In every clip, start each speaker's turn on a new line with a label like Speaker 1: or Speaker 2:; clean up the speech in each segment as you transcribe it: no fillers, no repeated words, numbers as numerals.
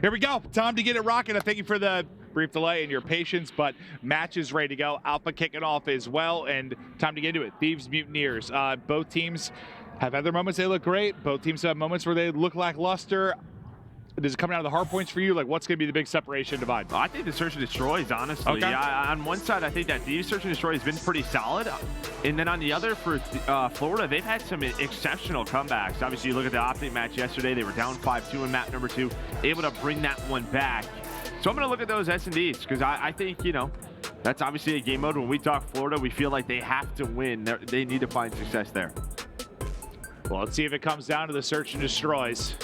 Speaker 1: Here we go. Time to get it rocking. I thank you for the brief delay and your patience, but match is ready to go. Alpha kicking off as well, and time to get into it. Thieves, Mutineers. Both teams have had their moments. They look great. Both teams have moments where they look lackluster. Does it come down to the hard points for you? Like, what's going to be the big separation divide?
Speaker 2: I think the Search and Destroys, honestly.
Speaker 1: Okay.
Speaker 2: On one side, I think that the Search and Destroy has been pretty solid. And then on the other, for Florida, they've had some exceptional comebacks. Obviously, you look at the OpTic match yesterday. They were down 5-2 in map number 2, able to bring that one back. So I'm going to look at those S&Ds because I think, you know, that's obviously a game mode. When we talk Florida, we feel like they have to win. They need to find success there.
Speaker 1: Well, let's see if it comes down to the Search and Destroys.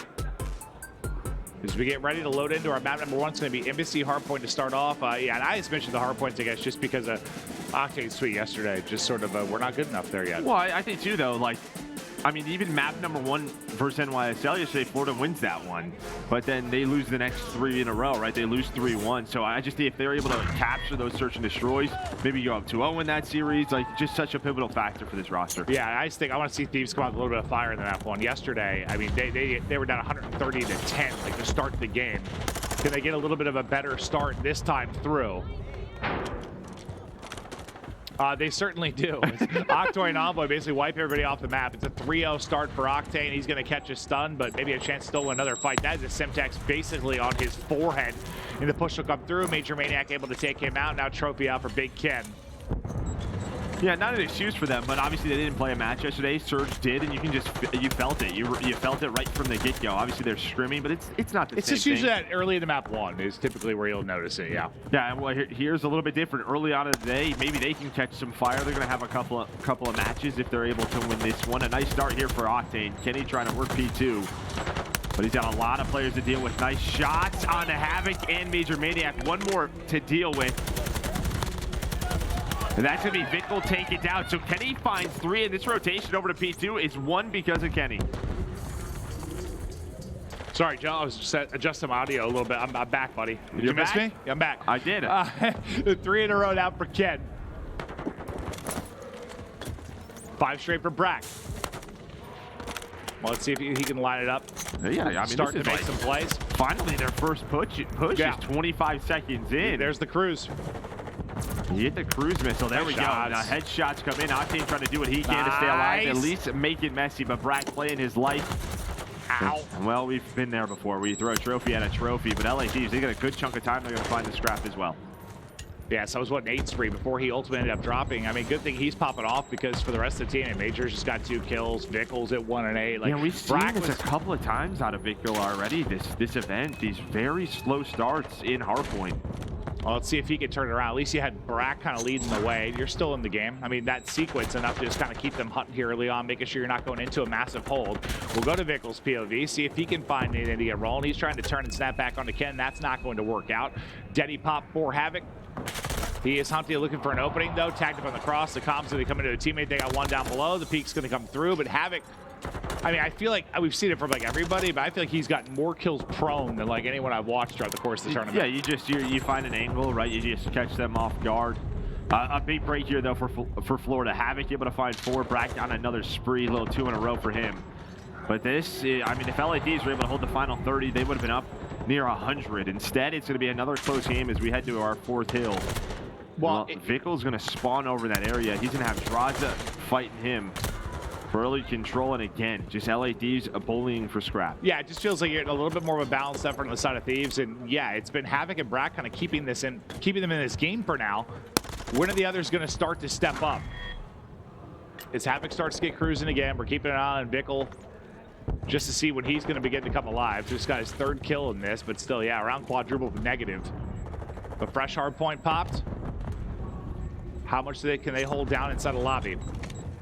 Speaker 1: As we get ready to load into our map number 1, it's going to be Embassy Hardpoint to start off. Yeah, and I just mentioned the hardpoints, I guess, just because of Octane's tweet yesterday. Just sort of, we're not good enough there yet.
Speaker 2: Well, I think, too, though, like, I mean, even map number 1 versus NYSL yesterday, Florida wins that one. But then they lose the next 3 in a row, right? They lose 3-1. So I just think if they're able to capture those Search and Destroys, maybe go up 2-0 in that series, like, just such a pivotal factor for this roster.
Speaker 1: Yeah, I just think I want to see Thieves come out with a little bit of fire in the map 1. Yesterday, I mean, they were down 130-10, like, to start the game. Can they get a little bit of a better start this time through? They certainly do. Octane and Envoy basically wipe everybody off the map. It's a 3-0 start for Octane. He's going to catch a stun, but maybe a chance to still win another fight. That is a Simp basically on his forehead. And the push will come through. Major Maniac able to take him out. Now trophy out for Big Ken.
Speaker 2: Yeah, not an excuse for them, but obviously they didn't play a match yesterday. Surge did, and you felt it. You felt it right from the get-go. Obviously they're scrimming, but it's not the same thing. It's just
Speaker 1: usually that early in the map 1 is typically where you'll notice it, yeah.
Speaker 2: Yeah, well, here's a little bit different. Early on in the day, maybe they can catch some fire. They're going to have a couple of matches if they're able to win this one. A nice start here for Octane. Kenny trying to work P2. But he's got a lot of players to deal with. Nice shots on the Havoc and Major Maniac. One more to deal with. And that's going to be Vickle take it down. So Kenny finds 3, and this rotation over to P2 is 1 because of Kenny.
Speaker 1: Sorry, Joe, I was just adjusting my audio a little bit. I'm back, buddy. Did you miss me? Yeah, I'm back.
Speaker 2: I did.
Speaker 1: 3 in a row now for Ken. 5 straight for Brack. Well, let's see if he can line it up.
Speaker 2: Yeah, I mean,
Speaker 1: start to make some plays.
Speaker 2: Finally, their first push is 25 seconds in.
Speaker 1: There's the cruise.
Speaker 2: You hit the cruise missile. There we go. Now headshots come in. Octane trying to do what he can to stay alive. At least make it messy, but Brack playing his life.
Speaker 1: Ow.
Speaker 2: Well, we've been there before. We throw a trophy at a trophy, but LA Thieves, they got a good chunk of time. They're going to find the scrap as well.
Speaker 1: Yeah, so I was, what, an 8-3 before he ultimately ended up dropping. I mean, good thing he's popping off because for the rest of the team, Major's just got 2 kills. Vickle's at 1 and 8. Like,
Speaker 2: yeah, we've seen this a couple of times out of Vickle already, this event. These very slow starts in Hardpoint.
Speaker 1: Well, let's see if he can turn it around. At least you had Brack kind of leading the way. You're still in the game. I mean, that sequence enough to just kind of keep them hunting here early on, making sure you're not going into a massive hold. We'll go to Vickle's POV, see if he can find anything to get rolling. He's trying to turn and snap back onto Ken. That's not going to work out. Denny pop for Havoc. He is hunting, looking for an opening, though. Tagged up on the cross. The comms going to come into a teammate. They got 1 down below. The peak's going to come through, but Havoc, I mean, I feel like we've seen it from like everybody, but I feel like he's got more kills prone than like anyone I've watched throughout the course of the tournament.
Speaker 2: Yeah, you find an angle, right? You just catch them off guard. A big break here though for Florida. Havoc able to find 4. Brack on another spree, a little 2 in a row for him. But this, I mean, if LA Thieves were able to hold the final 30, they would have been up near 100. Instead, it's going to be another close game as we head to our 4th hill. Well, Vickle's going to spawn over that area. He's going to have Drazah fighting him for early control, and again, just LA Thieves bullying for scrap. Yeah,
Speaker 1: it just feels like you're a little bit more of a balanced effort on the side of Thieves, and yeah, it's been Havoc and Brack kind of keeping them in this game for now. When are the others going to start to step up? As Havoc starts to get cruising again, we're keeping an eye on Vickle just to see when he's going to begin to come alive. Just got his 3rd kill in this, but still, yeah, around quadruple negative. The fresh hard point popped. How much can they hold down inside the lobby?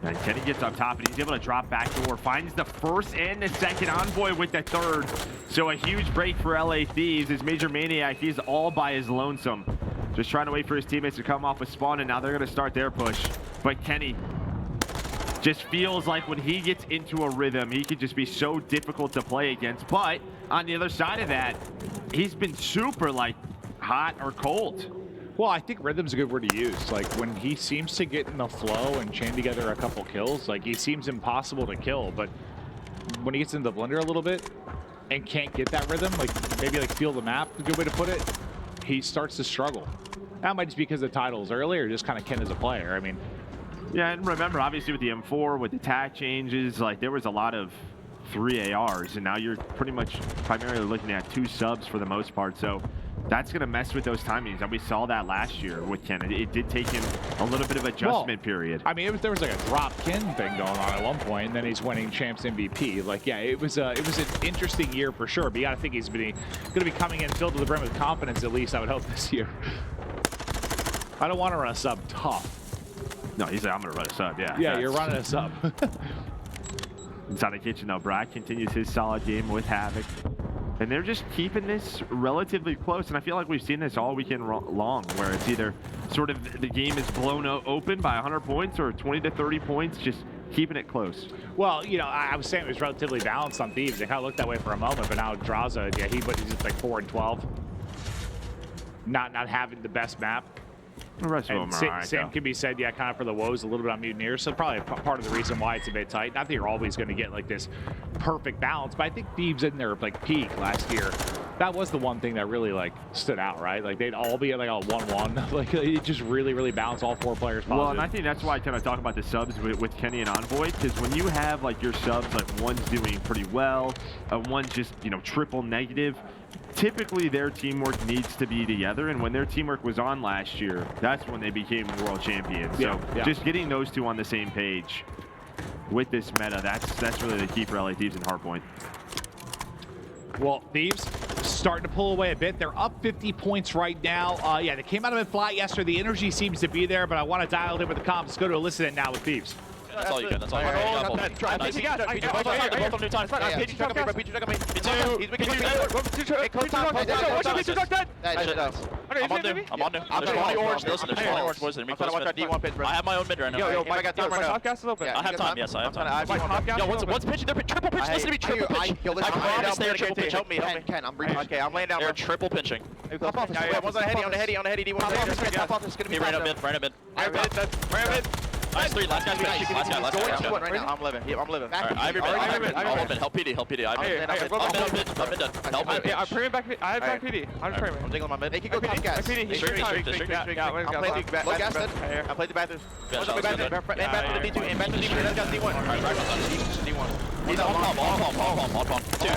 Speaker 2: And Kenny gets up top, and he's able to drop back door. Finds the 1st and the 2nd. Envoy with the 3rd. So a huge break for LA Thieves. His Major Maniac, he's all by his lonesome. Just trying to wait for his teammates to come off with spawn, and now they're going to start their push. But Kenny just feels like when he gets into a rhythm, he could just be so difficult to play against. But on the other side of that, he's been super, like, hot or cold.
Speaker 1: Well, I think rhythm's a good word to use. Like, when he seems to get in the flow and chain together a couple kills, like, he seems impossible to kill. But when he gets into the blender a little bit, and can't get that rhythm, like maybe like feel the map, a good way to put it, he starts to struggle. That might just be because the titles earlier, just kind of Ken as a player. I mean,
Speaker 2: yeah, and remember, obviously with the M4, with the tack changes, like there was a lot of 3 ARs, and now you're pretty much primarily looking at 2 subs for the most part. So that's going to mess with those timings, and we saw that last year with Ken. It did take him a little bit of adjustment period.
Speaker 1: I mean, there was like a drop Ken thing going on at one point, and then he's winning champs MVP. Like, yeah, it was an interesting year for sure. But you got to think he's going to be coming in filled to the brim with confidence, at least I would hope this year. I don't want to run a sub tough.
Speaker 2: No, he said I'm going to run a sub. Yeah.
Speaker 1: Yeah, you're running a sub.
Speaker 2: Inside the kitchen though, Brad continues his solid game with Havoc. And they're just keeping this relatively close. And I feel like we've seen this all weekend long, where it's either sort of the game is blown open by 100 points or 20 to 30 points, just keeping it close.
Speaker 1: Well, you know, I was saying it was relatively balanced on Thieves. It kind of looked that way for a moment, but now Drazah, yeah, he's just like 4 and 12. Not having the best map.
Speaker 2: The rest of them are
Speaker 1: same can be said, yeah, kind of for the woes, a little bit on Mutineers. So probably part of the reason why it's a bit tight. Not that you're always going to get like this perfect balance, but I think Thieves in their like peak last year, that was the one thing that really like stood out, right? Like they'd all be at like a 1-1. Like it just really balanced all 4 players positive.
Speaker 2: Well, and I think that's why I kind of talk about the subs with Kenny and Envoy, because when you have like your subs, like one's doing pretty well, one's just, you know, triple negative, typically their teamwork needs to be together, and when their teamwork was on last year, that's when they became world champions. So just getting those 2 on the same page with this meta, that's really the key for LA Thieves and Hardpoint.
Speaker 1: Well, Thieves starting to pull away a bit. They're up 50 points right now. Yeah, they came out of it flat yesterday. The energy seems to be there, but I want to dial it in with the comms. Let's go to elicit it now with Thieves.
Speaker 3: That's all you get. That's all you get. I'm on new. I'm on new. There's 20 orange. Listen, there's 20 orange boys. I have my own mid right now.
Speaker 4: Yo, I got time right now.
Speaker 3: I have time. Yes, I have time. Yo, one's pitching. They're triple pitch. Listen to me. Triple pitch. I promise they're triple pitch. Help me.
Speaker 4: Ken, I'm breathing. Okay, I'm laying down.
Speaker 3: They're triple pinching.
Speaker 4: One's on the heady, on the heady, on the heady. D1.
Speaker 3: He ran up mid. Ran up mid.
Speaker 4: Ran mid.
Speaker 3: Last 3. Last guy's mid. Last guy.
Speaker 4: Right now. I'm living. I'm living.
Speaker 3: I have mid. Help PD. Help PD. I'm mid. I'm mid. Help mid.
Speaker 5: Yeah, I'm praying back. I have back PD. I'm praying.
Speaker 4: I'm thinking my mid. They can go top gas.
Speaker 5: PD.
Speaker 4: I'm playing the low gas then. I played the bathrooms. Bathroom to D2 and bathroom to D1. Let's go D1. D1.
Speaker 3: He's on pump. 2.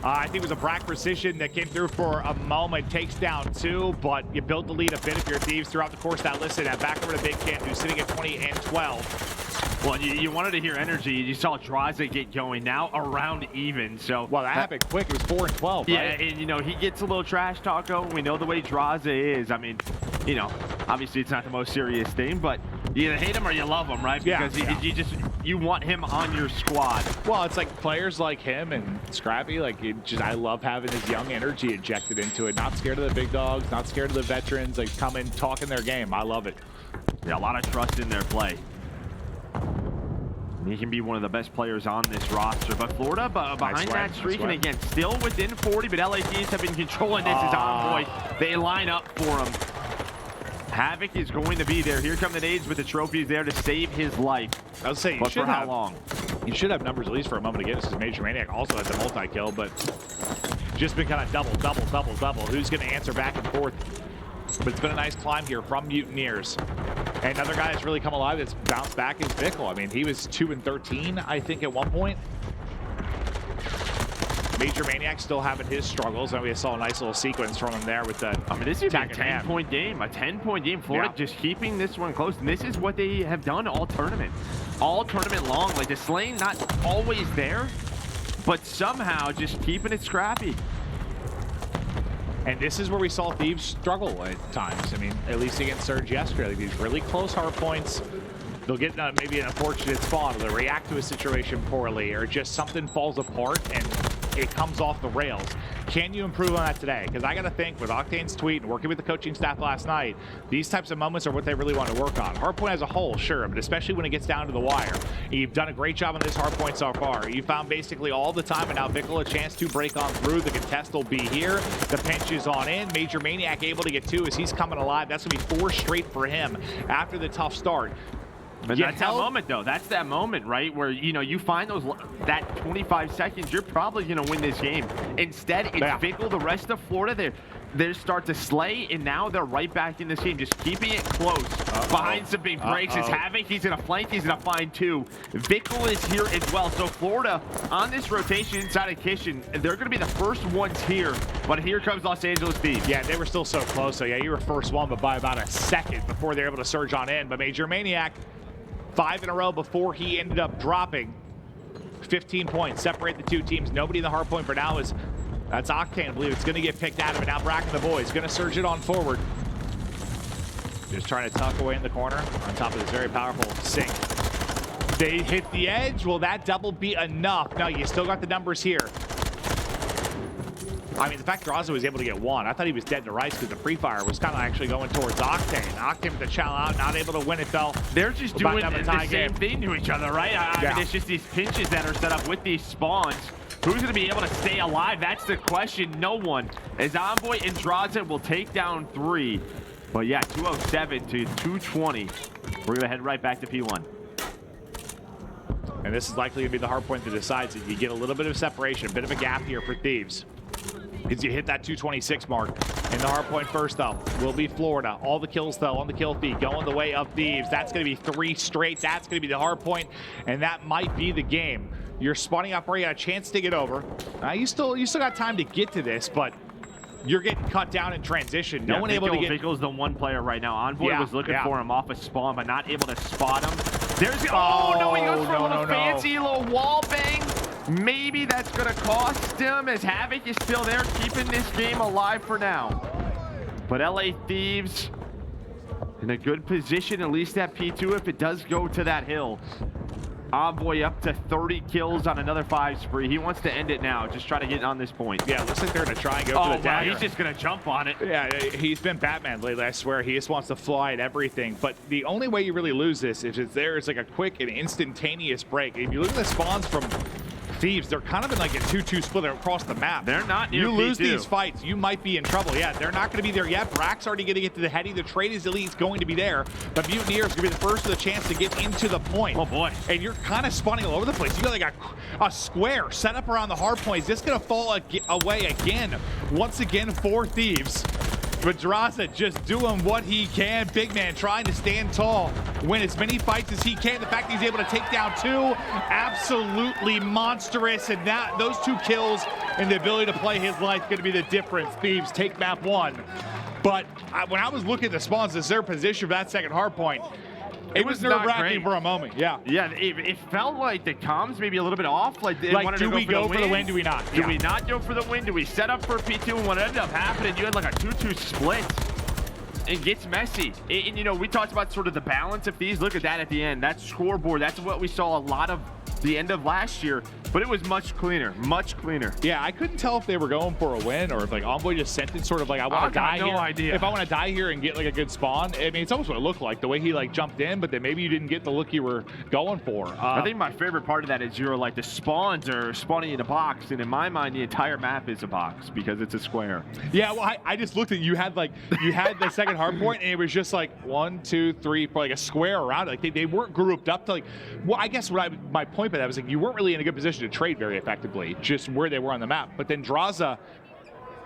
Speaker 1: I think it was a Brack precision that came through for a moment. Takes down 2, but you built the lead a bit if you're Thieves throughout the course. Now listen, back over to Big Ken, who's sitting at 20 and 12.
Speaker 2: Well, you wanted to hear energy. You saw Drazah get going now around even. So
Speaker 1: well, that happened quick. It was 4 and 12.
Speaker 2: Yeah,
Speaker 1: right?
Speaker 2: and you know he gets a little trash talk going. We know the way Drazah is. I mean, you know, obviously it's not the most serious thing, but you either hate him or you love him, right? Because you want him on your squad.
Speaker 1: Well, it's like players like him and Scrappy. Like I love having his young energy injected into it. Not scared of the big dogs. Not scared of the veterans. Like coming, talking their game. I love it.
Speaker 2: Yeah, a lot of trust in their play. He can be one of the best players on this roster, but Florida behind that streak, and again, still within 40, but LA Thieves have been controlling this as Envoy. They line up for him. Havoc is going to be there. Here come the nades with the trophies there to save his life.
Speaker 1: I would say you
Speaker 2: but
Speaker 1: should
Speaker 2: for how long?
Speaker 1: You should have numbers at least for a moment to get this, because Major Maniac also has a multi-kill, but just been kind of double. Who's going to answer back and forth? But it's been a nice climb here from Mutineers. And another guy that's really come alive that's bounced back is Bickle. I mean, he was 2 and 13, I think, at one point. Major Maniac still having his struggles, and we saw a nice little sequence from him there with the
Speaker 2: I mean, this is a 10-point game. A 10-point game. Florida just keeping this one close. And this is what they have done all tournament. All tournament long. Like, the slaying not always there, but somehow just keeping it scrappy.
Speaker 1: And this is where we saw Thieves struggle at times. I mean, at least against Surge yesterday. Like, these really close hard points. They'll get maybe an unfortunate spawn, or they'll react to a situation poorly, or just something falls apart and it comes off the rails. Can you improve on that today? Because I got to think with Octane's tweet and working with the coaching staff last night, these types of moments are what they really want to work on. Hardpoint as a whole, sure, but especially when it gets down to the wire. You've done a great job on this hardpoint so far. You found basically all the time, and now Bickle a chance to break on through. The contest will be here. The pinch is on in. Major Maniac able to get 2 as he's coming alive. That's going to be 4 straight for him after the tough start.
Speaker 2: But that's that moment, though. That's that moment, right? Where, you know, you find that 25 seconds, you're probably going to win this game. Instead, it's Vickle, the rest of Florida, they start to slay, and now they're right back in this game, just keeping it close. Behind some big breaks is Havoc. He's going to flank. He's going to find 2. Vickle is here as well. So Florida, on this rotation inside of Kitchen, they're going to be the first ones here. But here comes Los Angeles Thieves.
Speaker 1: Yeah, they were still so close. So, yeah, you were first one, but by about a second before they were able to surge on in. But Major Maniac, 5 in a row before he ended up dropping. 15 points, separate the two teams. Nobody in the hard point for now is, that's Octane. I believe it's going to get picked out of it. Now Brack and the boys going to surge it on forward. Just trying to tuck away in the corner on top of this very powerful sink. They hit the edge. Will that double be enough? No, you still got the numbers here. I mean, the fact Drazah was able to get 1, I thought he was dead to rights because the pre-fire was kind of actually going towards Octane. Octane with the chow out, not able to win it, though.
Speaker 2: They're just doing the same thing to each other, right? I mean, it's just these pinches that are set up with these spawns. Who's going to be able to stay alive? That's the question. No one. As Envoy and Drazah will take down 3. But yeah, 207 to 220. We're going to head right back to P1.
Speaker 1: And this is likely going to be the hard point that decides it. You get a little bit of separation, a bit of a gap here for Thieves. As you hit that 226 mark. In the hard point first, though, will be Florida. All the kills, though, on the kill feed, going the way of Thieves. That's going to be 3 straight. That's going to be the hard point, and that might be the game. You're spawning up where you got a chance to get over. You still got time to get to this, but you're getting cut down in transition. No one able to get.
Speaker 2: Vickle's the one player right now. Envoy was looking for him off a spawn, but not able to spot him. There's no, he goes for a little fancy little wall bang. Maybe that's going to cost him, as Havoc is still there, keeping this game alive for now. But LA Thieves in a good position, at least at P2, if it does go to that hill. Envoy up to 30 kills on another 5 spree. He wants to end it now. Just try to get on this point.
Speaker 1: Yeah, looks like they're going to try and go for the dagger.
Speaker 2: He's just going to jump on it.
Speaker 1: Yeah, he's been Batman lately, I swear. He just wants to fly at everything. But the only way you really lose this is if there's like a quick and instantaneous break. If you look at the spawns from Thieves, they're kind of in like a 2-2 split across the map.
Speaker 2: They're not near
Speaker 1: You lose
Speaker 2: P2.
Speaker 1: These fights, you might be in trouble. Yeah, they're not going to be there yet. Brack's already going to get to the heady. The trade is elite going to be there. But Mutineers is going to be the first with a chance to get into the point.
Speaker 2: Oh, boy.
Speaker 1: And you're kind of spawning all over the place. You got like a square set up around the hard point. Is this going to fall away again? Once again for Thieves. But Drazah just doing what he can. Big man trying to stand tall, win as many fights as he can. The fact that he's able to take down 2, absolutely monstrous. And those 2 kills and the ability to play his life going to be the difference. Thieves take map 1. But when I was looking at the spawns as their position for that second hard point, it was nerve-wracking for a moment. Yeah.
Speaker 2: Yeah, it felt like the comms maybe a little bit off. Like they wanted
Speaker 1: do
Speaker 2: to
Speaker 1: we go for the win? Do we not?
Speaker 2: Do we not go for the win? Do we set up for P2? And what ended up happening, you had like a 2-2 split. It gets messy. And you know, we talked about sort of the balance of these. Look at that at the end. That scoreboard, that's what we saw a lot of the end of last year, but it was much cleaner, much cleaner.
Speaker 1: Yeah, I couldn't tell if they were going for a win or if like Envoy just sent it sort of like, I want to die here.
Speaker 2: No idea.
Speaker 1: If I want to die here and get like a good spawn, I mean, it's almost what it looked like, the way he like jumped in, but then maybe you didn't get the look you were going for.
Speaker 2: I think my favorite part of that is you're like the spawns are spawning in a box, and in my mind, the entire map is a box because it's a square.
Speaker 1: Yeah, well, I just looked at you had the second hard point, and it was just like 1, 2, 3, like a square around it. Like they weren't grouped up to like, well, I guess my point by that was like you weren't really in a good position to trade very effectively, just where they were on the map. But then Drazah,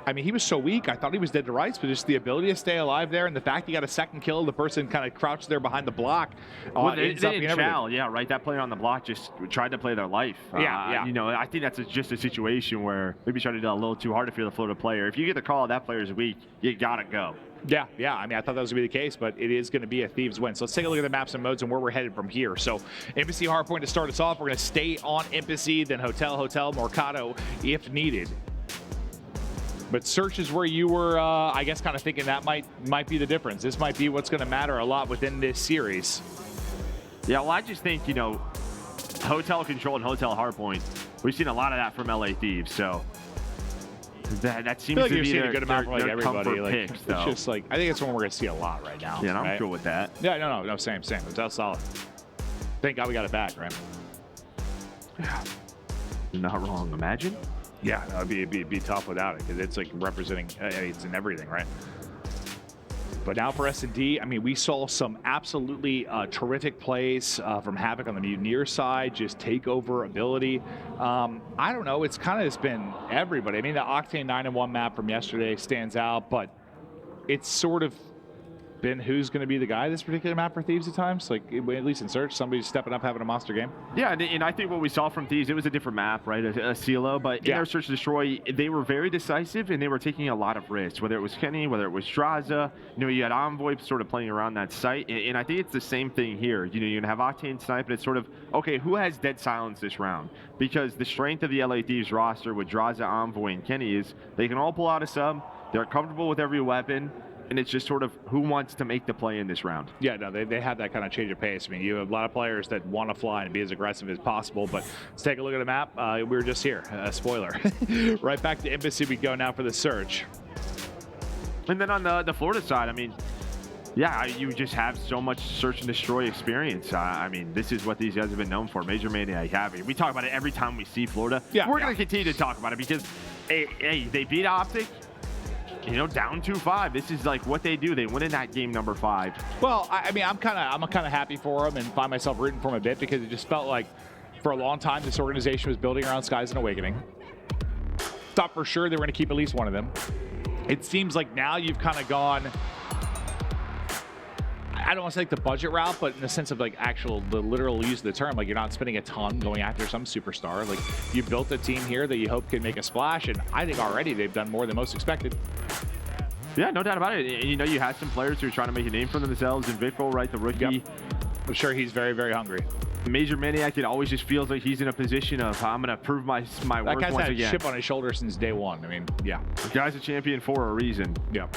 Speaker 1: I mean, he was so weak. I thought he was dead to rights, but just the ability to stay alive there and the fact he got a second kill, the person kind of crouched there behind the block.
Speaker 2: Well, they didn't chow, yeah, right? That player on the block just tried to play their life.
Speaker 1: Yeah.
Speaker 2: You know, I think that's just a situation where maybe trying to do a little too hard if you're the Florida player. If you get the call that player's weak, you gotta go.
Speaker 1: Yeah. I mean, I thought that was going to be the case, but it is going to be a Thieves win. So let's take a look at the maps and modes and where we're headed from here. So Embassy hardpoint to start us off. We're going to stay on Embassy, then Hotel, Mercado if needed. But Search is where you were, I guess, kind of thinking that might be the difference. This might be what's going to matter a lot within this series.
Speaker 2: Yeah, well, I just think, you know, Hotel Control and Hotel Hardpoint, we've seen a lot of that from LA Thieves, so that seems to be
Speaker 1: a good amount for like everybody. Like,
Speaker 2: picks,
Speaker 1: it's just like, I think it's one we're going to see a lot right now.
Speaker 2: Yeah, and I'm cool with that.
Speaker 1: Yeah, no, same. Hotel's solid. Thank God we got it back, right?
Speaker 2: Yeah, you're not wrong. Imagine.
Speaker 1: Yeah, it'd be tough without it because it's like representing, it's in everything, right? But now for S&D, I mean, we saw some absolutely terrific plays from Havoc on the Mutineers side, just takeover ability. I don't know, it's kind of just been everybody. I mean, the Octane 9-1 map from yesterday stands out, but it's sort of been who's going to be the guy this particular map for Thieves at times. Like, at least in search, somebody's stepping up, having a monster game.
Speaker 2: Yeah, and I think what we saw from Thieves, it was a different map, right? A CDL, but in their search and destroy, they were very decisive and they were taking a lot of risks, whether it was Kenny, whether it was Drazah. You know, you had Envoy sort of playing around that site, and I think it's the same thing here. You know, you can have Octane snipe, and it's sort of, okay, who has dead silence this round? Because the strength of the LA Thieves roster with Drazah, Envoy, and Kenny is they can all pull out a sub, they're comfortable with every weapon, and it's just sort of who wants to make the play in this round.
Speaker 1: Yeah, no, they have that kind of change of pace. I mean, you have a lot of players that want to fly and be as aggressive as possible, but let's take a look at the map. We were just here, spoiler. Right back to aBeZy we go now for the search.
Speaker 2: And then on the Florida side, I mean, yeah, you just have so much search and destroy experience. I mean, this is what these guys have been known for. Major Maniac having. We talk about it every time we see Florida.
Speaker 1: Yeah,
Speaker 2: we're going to continue to talk about it because, hey, they beat OpTic. You know, down 2-5. This is like what they do. They win in that game number 5.
Speaker 1: Well, I mean, I'm kind of happy for them and find myself rooting for them a bit because it just felt like for a long time this organization was building around Skyz and Owakening. Thought for sure they were going to keep at least one of them. It seems like now you've kind of gone, I don't want to say like the budget route, but in the sense of like the literal use of the term, like you're not spending a ton going after some superstar. Like you built a team here that you hope can make a splash, and I think already they've done more than most expected.
Speaker 2: Yeah, no doubt about it. And, you know, you had some players who are trying to make a name for themselves. And Vickle, right, the rookie.
Speaker 1: Yep. I'm sure he's very, very hungry.
Speaker 2: Major Maniac, it always just feels like he's in a position of, I'm going to prove my worth once again.
Speaker 1: That guy's had a chip on his shoulder since day one. I mean, yeah.
Speaker 2: The guy's a champion for a reason.
Speaker 1: Yep.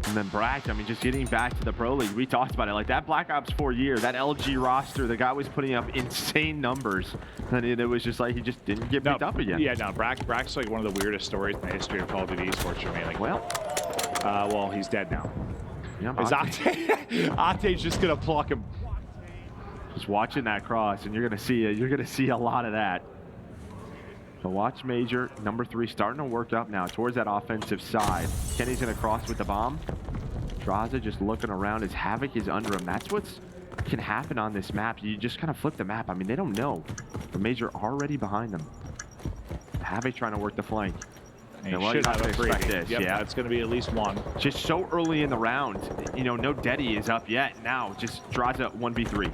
Speaker 2: And then Brack, I mean, just getting back to the Pro League, we talked about it. Like that Black Ops 4 year, that LG roster, the guy was putting up insane numbers. And it was just like he just didn't get picked up again.
Speaker 1: Yeah, no, Brack's like one of the weirdest stories in the history of Call of Duty esports for me. Like, well, he's dead now.
Speaker 2: Yeah,
Speaker 1: Octane's just gonna pluck him.
Speaker 2: Just watching that cross, and you're gonna see a lot of that. So watch Major, number 3, starting to work up now towards that offensive side. Kenny's gonna cross with the bomb. Drazah just looking around as Havoc is under him. That's what can happen on this map. You just kind of flip the map. I mean, they don't know. The Major already behind them. Havoc trying to work the flank.
Speaker 1: And you should have a
Speaker 2: expect this.
Speaker 1: Yep,
Speaker 2: yeah,
Speaker 1: that's going to be at least one.
Speaker 2: Just so early in the round. You know, no Daddy is up yet. Now, just Drazah 1v3.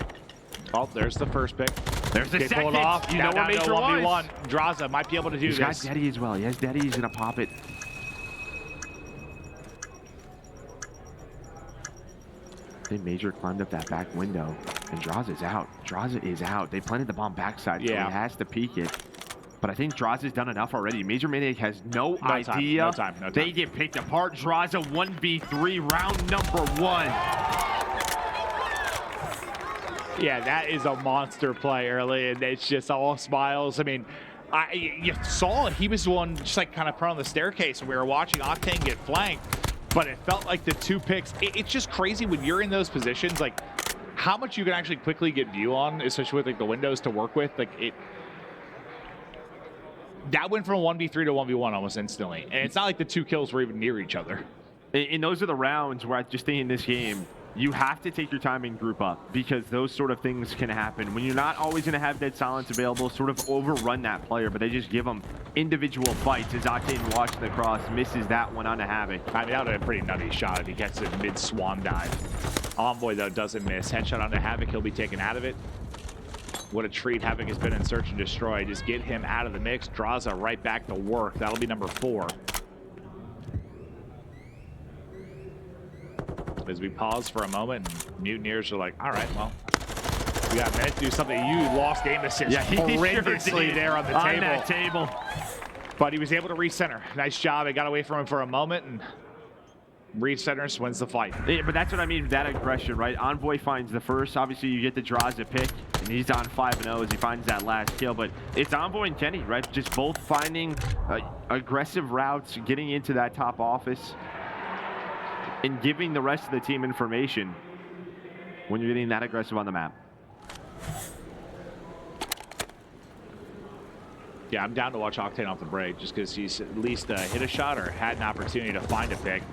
Speaker 1: Oh, there's the first pick.
Speaker 2: There's the second.
Speaker 1: Pull it off.
Speaker 2: You know what Major was.
Speaker 1: 1v1. Drazah might be able to do
Speaker 2: this.
Speaker 1: He's
Speaker 2: got Daddy as well. He has Daddy. He's going to pop it. I think Major climbed up that back window, and Drazah's out. Drazah is out. They planted the bomb backside, so he has to peek it. But I think Drazah's done enough already. Major Maniac has no idea.
Speaker 1: No time.
Speaker 2: They get picked apart. Drazah 1v3, round number 1.
Speaker 1: Yeah, that is a monster play early, and it's just all smiles. I mean, you saw it. He was the one just like kind of put on the staircase, and we were watching Octane get flanked. But it felt like the 2 picks. It's just crazy when you're in those positions, like how much you can actually quickly get view on, especially with like the windows to work with. Like that went from 1v3 to 1v1 almost instantly, and it's not like the 2 kills were even near each other.
Speaker 2: And those are the rounds where I just think in this game, you have to take your time and group up because those sort of things can happen. When you're not always going to have dead silence available, sort of overrun that player, but they just give them individual fights as Octane watching the cross, misses that one onto Havoc.
Speaker 1: I mean, that would have been a pretty nutty shot if he gets it mid-swan dive. Envoy, though, doesn't miss. Headshot onto Havoc, he'll be taken out of it. What a treat Havoc has been in search and destroy. Just get him out of the mix. Drazah right back to work. That'll be number 4. As we pause for a moment, and Mutineers are like, all right, well, we got a minute to do something. You lost aim assist horrendously there on the table.
Speaker 2: On that table.
Speaker 1: But he was able to recenter. Nice job. It got away from him for a moment, and recenters wins the fight.
Speaker 2: Yeah, but that's what I mean with that aggression, right? Envoy finds the first. Obviously, you get the Drazah pick, and he's on 5-0 as he finds that last kill. But it's Envoy and Kenny, right? Just both finding aggressive routes, getting into that top office, and giving the rest of the team information when you're getting that aggressive on the map.
Speaker 1: Yeah, I'm down to watch Octane off the break just because he's at least hit a shot or had an opportunity to find a pick.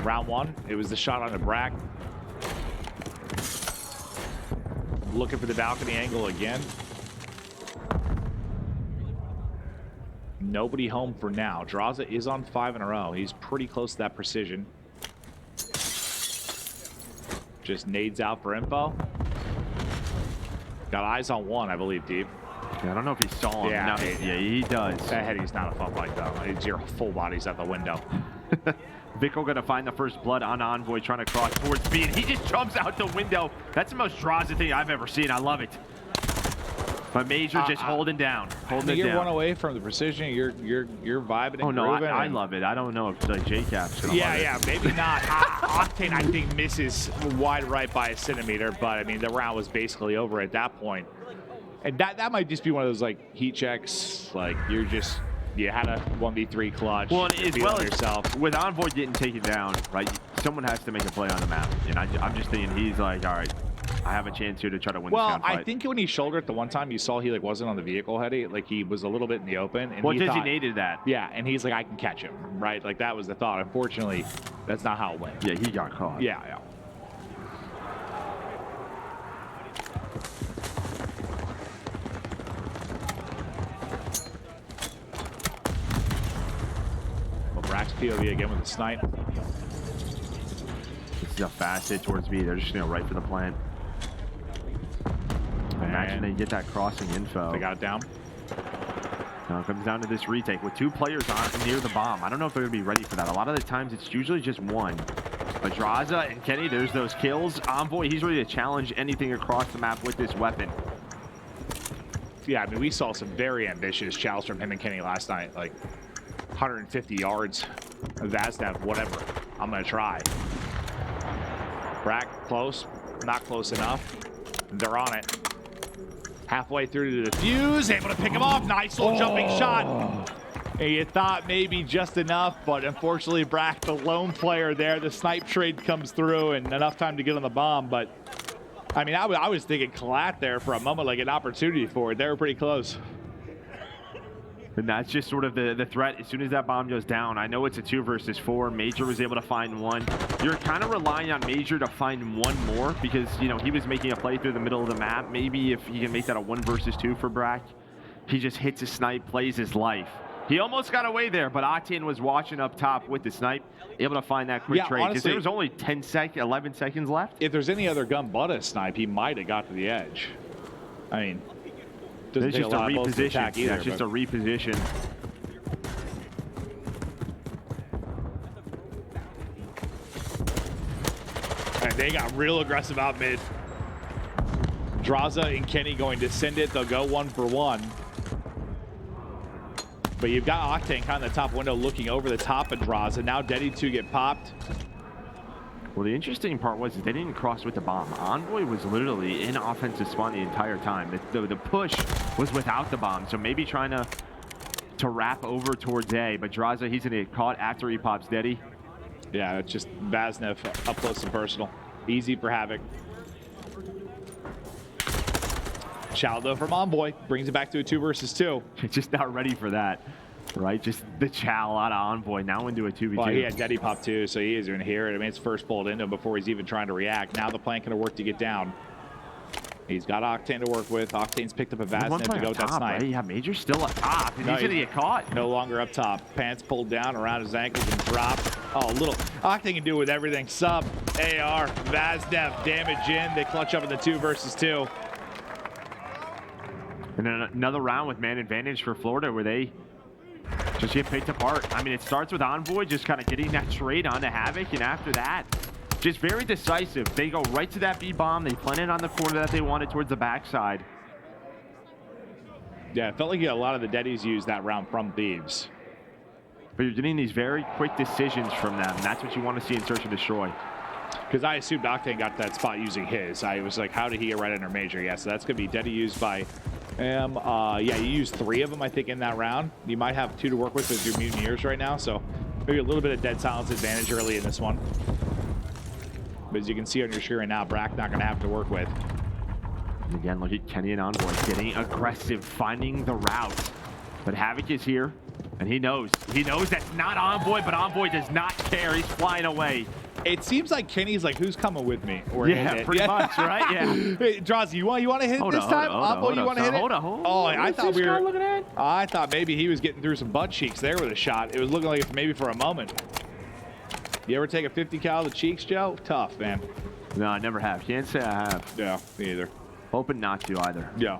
Speaker 1: Round one, it was the shot on the Brack. Looking for the balcony angle again. Nobody home for now. Drazah is on 5 in a row. He's pretty close to that precision. Just nades out for info. Got eyes on one, I believe, Deep.
Speaker 2: Yeah, I don't know if he saw him.
Speaker 1: Yeah,
Speaker 2: yeah, he does.
Speaker 1: That heady's not a fun fight, though. It's your full body's out the window.
Speaker 2: Vickle gonna find the first blood on Envoy, trying to cross towards B, and he just jumps out the window. That's the most Drazah thing I've ever seen. I love it. But Major just holding down,
Speaker 1: You're one away from the precision. You're vibing and
Speaker 2: oh no,
Speaker 1: grooving.
Speaker 2: I love it. I don't know if like J-Cap's gonna love it.
Speaker 1: Maybe not. Octane, I think, misses wide right by a centimeter, but I mean the round was basically over at that point. And that might just be one of those like heat checks. Like you had a 1v3 clutch.
Speaker 2: Well, as well as
Speaker 1: yourself.
Speaker 2: With Envoy getting taken down, right? Someone has to make a play on the map, and I'm just thinking he's like, all right, I have a chance here to try to win this gunfight.
Speaker 1: I think when he shouldered it the one time, you saw he like wasn't on the vehicle heady, like he was a little bit in the open. And
Speaker 2: well,
Speaker 1: he
Speaker 2: designated that.
Speaker 1: Yeah, and he's like, I can catch him, right? Like that was the thought. Unfortunately, that's not how it went.
Speaker 2: Yeah, he got caught.
Speaker 1: Yeah. Brack's POV again with the snipe.
Speaker 2: This is a fast hit towards B. They're just right for the plant. Imagine they get that crossing info.
Speaker 1: They got it down.
Speaker 2: Now it comes down to this retake with 2 players on near the bomb. I don't know if they're going to be ready for that. A lot of the times it's usually just one. But Drazah and Kenny, there's those kills. Envoy, he's ready to challenge anything across the map with this weapon.
Speaker 1: Yeah, I mean, we saw some very ambitious chows from him and Kenny last night. Like 150 yards. Vaznev, whatever. I'm going to try. Brack, close. Not close enough. They're on it. Halfway through to the defuse. Able to pick him off. Nice little jumping shot. And you thought maybe just enough, but unfortunately, Brack, the lone player there, the snipe trade comes through and enough time to get on the bomb. But, I mean, I was thinking Collat there for a moment, like an opportunity for it. They were pretty close.
Speaker 2: And that's just sort of the threat. As soon as that bomb goes down, I know it's a 2 versus 4. Major was able to find one. You're kind of relying on Major to find one more because, you know, he was making a play through the middle of the map. Maybe if he can make that a 1 versus 2 for Brack, he just hits a snipe, plays his life. He almost got away there, but Octane was watching up top with the snipe, able to find that quick trade. Because there was only 11 seconds left.
Speaker 1: If there's any other gun but a snipe, he might have got to the edge. I mean,
Speaker 2: it's just a reposition. Yeah, it's just a reposition.
Speaker 1: And they got real aggressive out mid. Drazah and Kenny going to send it. They'll go 1 for 1. But you've got Octane kind of in the top window looking over the top of Drazah. Now Deddy 2 get popped.
Speaker 2: Well, the interesting part was that they didn't cross with the bomb. Envoy was literally in offensive spawn the entire time. The push was without the bomb, so maybe trying to wrap over towards A, but Drazah, he's going to get caught after he pops Deddy.
Speaker 1: Yeah, it's just Vaznev up close and personal. Easy for Havoc. Chaldo from Envoy brings it back to a 2 versus 2.
Speaker 2: Just not ready for that. Right, just the chow out of Envoy now into a 2v2.
Speaker 1: Well, he had Deddy pop too, so he is going to hear it. I mean, it's first bullet into him before he's even trying to react. Now the plan can work to get down. He's got Octane to work with. Octane's picked up a Vaznev to go with that snipe.
Speaker 2: Right? Yeah, Major's still up top, and he's going to get caught.
Speaker 1: No longer up top. Pants pulled down around his ankles and dropped. Oh, little Octane can do with everything. Sub, AR, Vaznev, damage in. They clutch up in the 2 versus 2.
Speaker 2: And then another round with man advantage for Florida where they just get picked apart. I mean, it starts with Envoy just kind of getting that trade onto Havoc, and after that, just very decisive. They go right to that B bomb. They plant it on the corner that they wanted towards the backside.
Speaker 1: Yeah, it felt like a lot of the Deddies used that round from Thieves.
Speaker 2: But you're getting these very quick decisions from them, and that's what you want to see in Search and Destroy.
Speaker 1: Because I assumed Octane got that spot using his. I was like, how did he get right under Major? Yeah, so that's going to be Deddy used by him. Yeah, you used 3 of them, I think, in that round. You might have 2 to work with your Mutineers right now, so maybe a little bit of dead silence advantage early in this one. But as you can see on your screen right now, Brack not going to have to work with.
Speaker 2: And again, look at Kenny and Envoy getting aggressive, finding the route. But Havoc is here. And he knows that's not Envoy, but Envoy does not care. He's flying away.
Speaker 1: It seems like Kenny's like, who's coming with me? Or
Speaker 2: yeah, pretty much, right? Yeah.
Speaker 1: Hey, Drazah, you want to hit it this time? Oppo, you want to hit it?
Speaker 2: Hold on.
Speaker 1: Oh, I thought we were. I thought maybe he was getting through some butt cheeks there with a shot. It was looking like it's maybe for a moment. You ever take a 50 cal to the cheeks, Joe? Tough, man.
Speaker 2: No, I never have. Can't say I have.
Speaker 1: Yeah, me either.
Speaker 2: Hoping not to either.
Speaker 1: Yeah.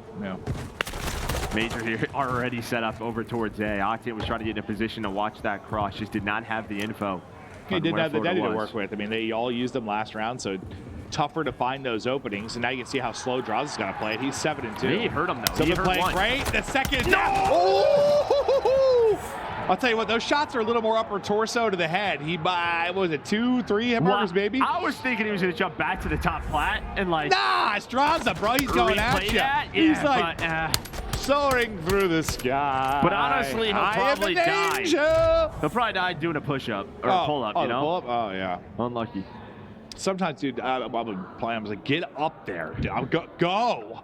Speaker 2: Major here already set up over towards A. Octane was trying to get in a position to watch that cross. Just did not have the info.
Speaker 1: He didn't have the Daddy to work with. I mean, they all used them last round, so tougher to find those openings. And now you can see how slow Drazah's going to play it. He's 7-2.
Speaker 2: He hurt him, though.
Speaker 1: So
Speaker 2: he
Speaker 1: they're
Speaker 2: hurt
Speaker 1: playing
Speaker 2: one.
Speaker 1: great. The second. No! Oh! I'll tell you what, those shots are a little more upper torso to the head. He, what was it, 2-3 hamburgers, maybe?
Speaker 2: I was thinking he was going to jump back to the top plat and like.
Speaker 1: Nah, it's Drazah, bro. He's going at you.
Speaker 2: Yeah,
Speaker 1: he's like soaring through the sky.
Speaker 2: But honestly, he'll probably die. He'll probably die doing a push-up or a pull-up, you know?
Speaker 1: Pull-up? Oh, yeah.
Speaker 2: Unlucky.
Speaker 1: Sometimes, dude, I would play. I was like, get up there. Dude, go.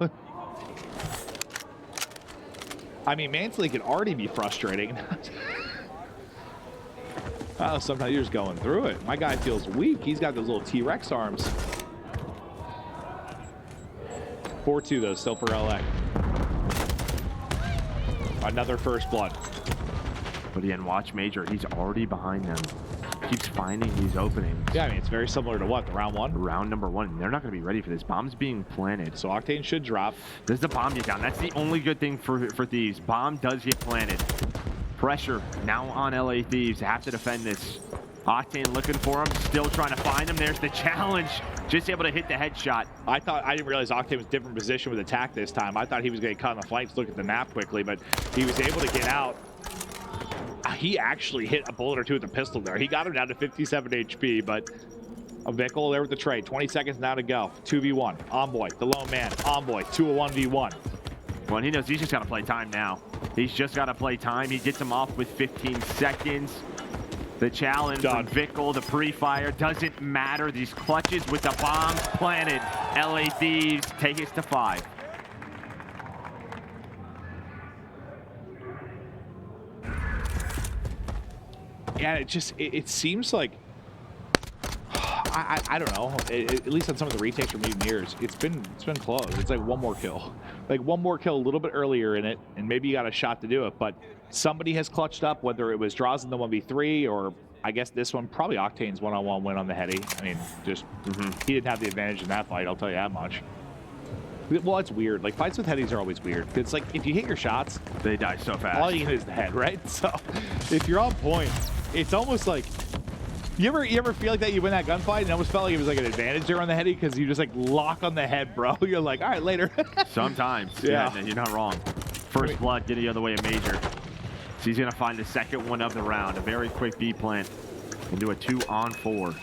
Speaker 1: I mean, Mansley could already be frustrating. Oh, sometimes you're just going through it. My guy feels weak. He's got those little T-Rex arms. 4-2, though, still for LA. Another first blood.
Speaker 2: But again, watch Major. He's already behind them. Keeps finding these openings.
Speaker 1: Yeah, I mean, it's very similar to what? The round one?
Speaker 2: Round number one. They're not going to be ready for this. Bomb's being planted.
Speaker 1: So Octane should drop.
Speaker 2: Does the bomb get down? That's the only good thing for Thieves. Bomb does get planted. Pressure now on LA Thieves. Have to defend this. Octane looking for him. Still trying to find him. There's the challenge. Just able to hit the headshot.
Speaker 1: I didn't realize Octane was different position with attack this time. I thought he was going to cut on the flanks, look at the map quickly, but he was able to get out. He actually hit a bullet or two with the pistol there. He got him down to 57 HP, but a Vickle there with the trade. 20 seconds now to go. 2v1. Envoy, the lone man. Envoy, 2-1v1.
Speaker 2: Well, he knows he's just got to play time now. He's just got to play time. He gets him off with 15 seconds. The challenge from Vickle, the pre-fire, doesn't matter. These clutches with the bombs planted. LA Thieves take us to 5.
Speaker 1: Yeah, it seems like, I don't know, at least on some of the retakes from Mutineers, it's been close. It's like one more kill. Like one more kill a little bit earlier in it, and maybe you got a shot to do it, but somebody has clutched up, whether it was Drazah in the 1v3 or I guess this one, probably Octane's one-on-one win on the heady. I mean, just he didn't have the advantage in that fight, I'll tell you that much. Well, it's weird. Like, fights with headies are always weird. It's like, if you hit your shots,
Speaker 2: they die so fast.
Speaker 1: All you hit is the head, right? So, if you're on point, it's almost like, you ever feel like that you win that gunfight and it almost felt like it was like an advantage there on the heady because you just like lock on the head, bro. You're like, all right, later. Sometimes. Yeah, you're not wrong. First blood, get the other way a Major. So he's going to find the second one of the round. A very quick B plant and do a 2-on-4.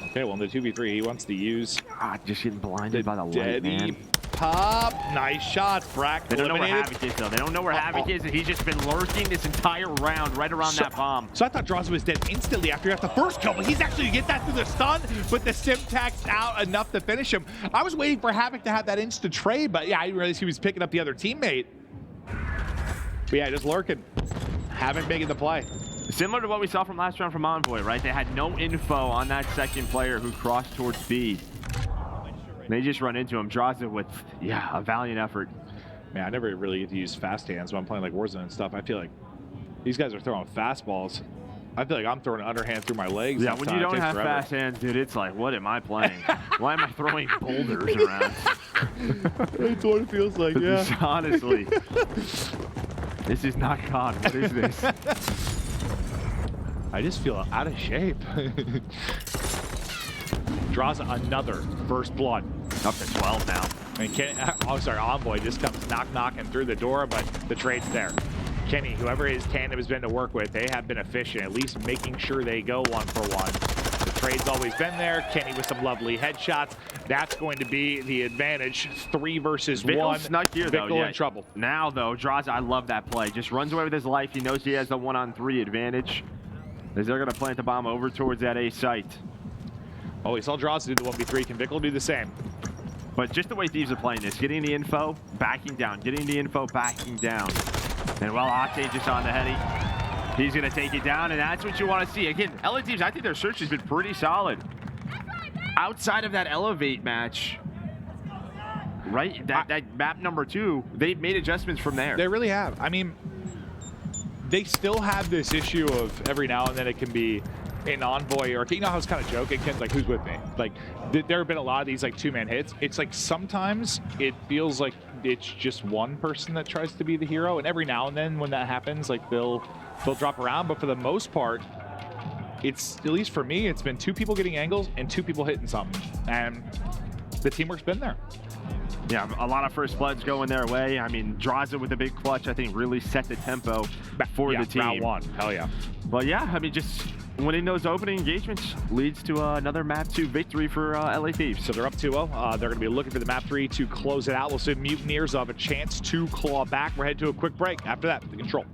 Speaker 1: Okay, well, in the 2v3, he wants to use... just getting blinded by the light, man. Pop. Nice shots, Brack. They don't know where Havoc is, though. They don't know where Havoc is, and he's just been lurking this entire round right around that bomb. So I thought Drazah was dead instantly after he got the first kill, but he's actually going to get that through the stun, but the Simp taxed out enough to finish him. I was waiting for Havoc to have that insta trade, but yeah, I didn't realize he was picking up the other teammate. But yeah, just lurking. Havoc making the play. Similar to what we saw from last round from Envoy, right? They had no info on that second player who crossed towards B. They just run into him. Drazah with, a valiant effort. Man, I never really get to use fast hands when I'm playing like Warzone and stuff. I feel like these guys are throwing fastballs. I feel like I'm throwing an underhand through my legs. Yeah, when you don't have fast hands, dude, it's like, what am I playing? Why am I throwing boulders around? That's what it feels like, yeah. Honestly. This is not COD. What is this? I just feel out of shape. Drazah another first blood. Up to 12 now. And Envoy just comes knocking through the door, but the trade's there. Kenny, whoever his tandem has been to work with, they have been efficient, at least making sure they go 1-for-1. The trade's always been there. Kenny with some lovely headshots. That's going to be the advantage. 3 versus 1. Snuck here, Vickle in trouble. Now, though, Drazah, I love that play. Just runs away with his life. He knows he has the 1-on-3 advantage. As they're going to plant the bomb over towards that A site. Oh, he saw Drazah do the 1v3. Can Vickle do the same? But just the way Thieves are playing this, getting the info, backing down, getting the info, backing down. And well, Octane just on the heady.
Speaker 2: He's going to take it down, and that's what you want to see. Again, LA teams, I think their search has been pretty solid. Outside of that Elevate match, right, that map number 2, they've made adjustments from there.
Speaker 1: They really have. I mean, they still have this issue of every now and then it can be an Envoy, or you know how it's kind of joking, Ken's like, who's with me? Like, there have been a lot of these like 2-man hits. It's like sometimes it feels like it's just one person that tries to be the hero, and every now and then when that happens, like they'll drop around, but for the most part, it's, at least for me, it's been 2 people getting angles and 2 people hitting something, and the teamwork's been there.
Speaker 2: Yeah, a lot of first bloods going their way. I mean, Drazah with a big clutch, I think, really set the tempo for the team.
Speaker 1: Round 1, hell yeah.
Speaker 2: But yeah, I mean, just winning those opening engagements leads to another map 2 victory for LA Thieves.
Speaker 1: So they're up 2-0. They're going to be looking for the map 3 to close it out. We'll see Mutineers have a chance to claw back. We're heading to a quick break. After that, the control.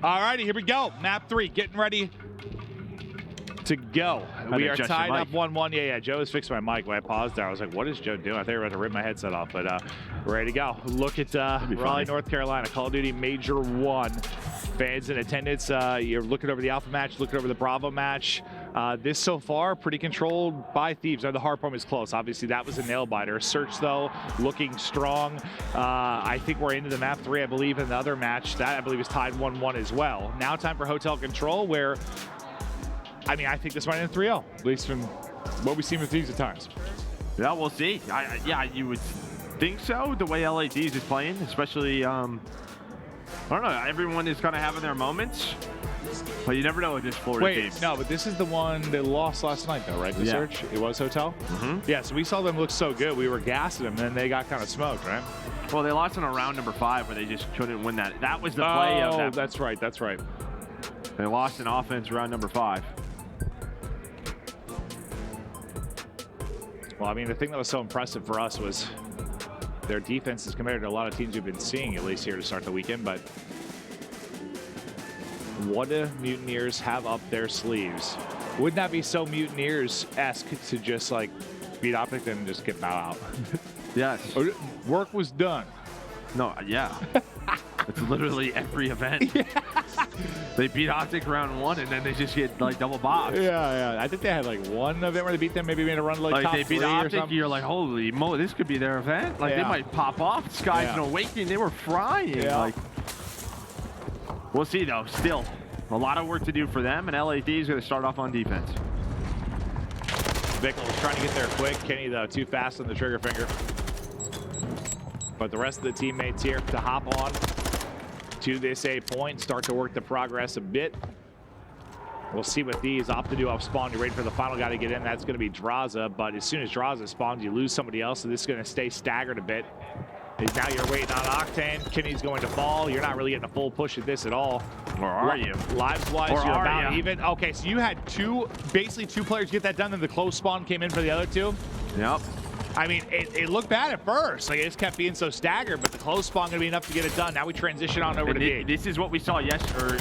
Speaker 1: All righty, here we go. Map 3, getting ready to go. We are tied up 1-1. Yeah, Joe has fixed my mic when I paused there. I was like, what is Joe doing? I think I was about to rip my headset off, but we're ready to go. Look at Raleigh, North Carolina, Call of Duty Major 1. Fans in attendance, you're looking over the Alpha match, looking over the Bravo match. This so far, pretty controlled by Thieves. The hard point is close. Obviously, that was a nail-biter. Search, though, looking strong. I think we're into the map 3, I believe, in the other match. That, I believe, is tied 1-1 as well. Now time for Hotel Control, where I mean, I think this might end 3-0, at least from what we've seen with Thieves at times.
Speaker 2: Yeah, we'll see. Yeah, you would think so, the way LA Thieves is playing, especially, I don't know, everyone is kind of having their moments, but you never know with this Florida team.
Speaker 1: Wait, no, but this is the one they lost last night, though, right? The Search? It was Hotel?
Speaker 2: Mm-hmm.
Speaker 1: Yeah, so we saw them look so good. We were gassing them, and then they got kind of smoked, right?
Speaker 2: Well, they lost in a round number 5 where they just couldn't win that. That was the play of that.
Speaker 1: That's right, that's right.
Speaker 2: They lost in offense round number 5.
Speaker 1: Well, I mean, the thing that was so impressive for us was their defense is compared to a lot of teams we've been seeing, at least here to start the weekend. But what do Mutineers have up their sleeves? Wouldn't that be so Mutineers-esque to just, like, beat OpTic and just get bow out?
Speaker 2: Yes.
Speaker 1: Work was done.
Speaker 2: No, yeah. It's literally every event. Yeah. They beat OpTic round 1, and then they just get like double bombs.
Speaker 1: Yeah. I think they had like one event where they beat them, maybe made a run to like top
Speaker 2: they beat
Speaker 1: 3 or
Speaker 2: OpTic,
Speaker 1: something.
Speaker 2: you're like, holy moly, this could be their event. Like they might pop off. Skyz and Owakening, they were frying.
Speaker 1: Yeah.
Speaker 2: Like, we'll see though. Still, a lot of work to do for them, and LA Thieves going to start off on defense.
Speaker 1: Vickle was trying to get there quick. Kenny, though, too fast on the trigger finger. But the rest of the teammates here to hop on to this A point, start to work the progress a bit. We'll see what these opt to do off spawn. You're waiting for the final guy to get in. That's going to be Drazah. But as soon as Drazah spawns, you lose somebody else. So this is going to stay staggered a bit. Now you're waiting on Octane. Kenny's going to fall. You're not really getting a full push at this at all.
Speaker 2: Or are you?
Speaker 1: Lives-wise, you're about even. Okay, so you had basically two players get that done, then the close spawn came in for the other two.
Speaker 2: Yep.
Speaker 1: I mean, it looked bad at first. Like, it just kept being so staggered, but the close spawn going to be enough to get it done. Now we transition on over to B.
Speaker 2: This is what we saw yesterday,